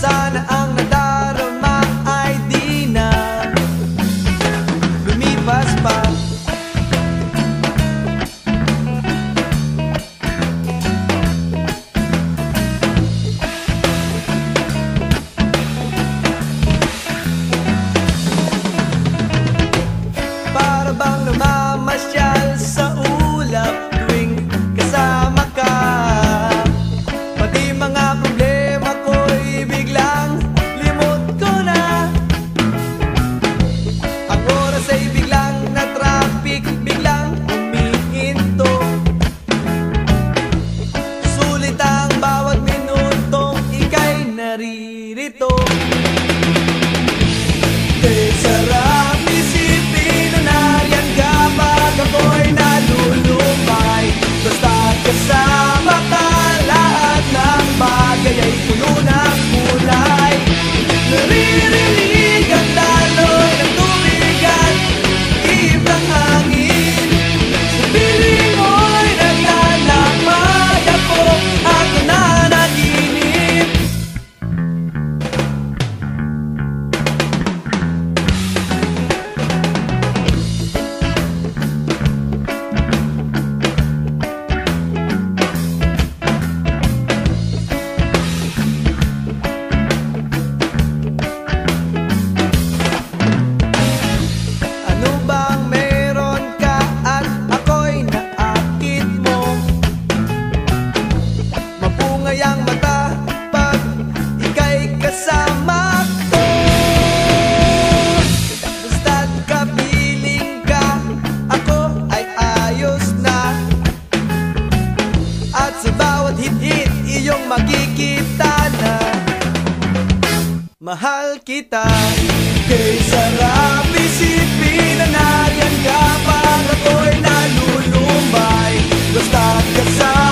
Sana ang nadarama ay di na lumipas pa. Para bang namamasyal sa ulap tuwing kasama ka. Pati mga problema ko'y biglang limot ko na. Ang oras ay biglang na traffic, biglang humihinto. Sulit ang bawat minutong ika'y naririto. Kay sarap isipin na nariyan ka pag ako'y nalulumay. Basta kasama ka, lahat ng bagay ay puno ng kulay. Naririnig ang daloy ng tubig at ihip ng hangin. Sa piling mo'y naglalakbay ako at nananaginip. Ano bang meron ka at ako'y naakit mo? Mapungay ang mata pag ika'y kasama ko. Basta't kapiling ka, ako ay ayos na. At sa bawat hit-hit iyong makikita na mahal kita. Kay sarap isipin na nariyan ka pag ako'y nalulumay. Basta't kasama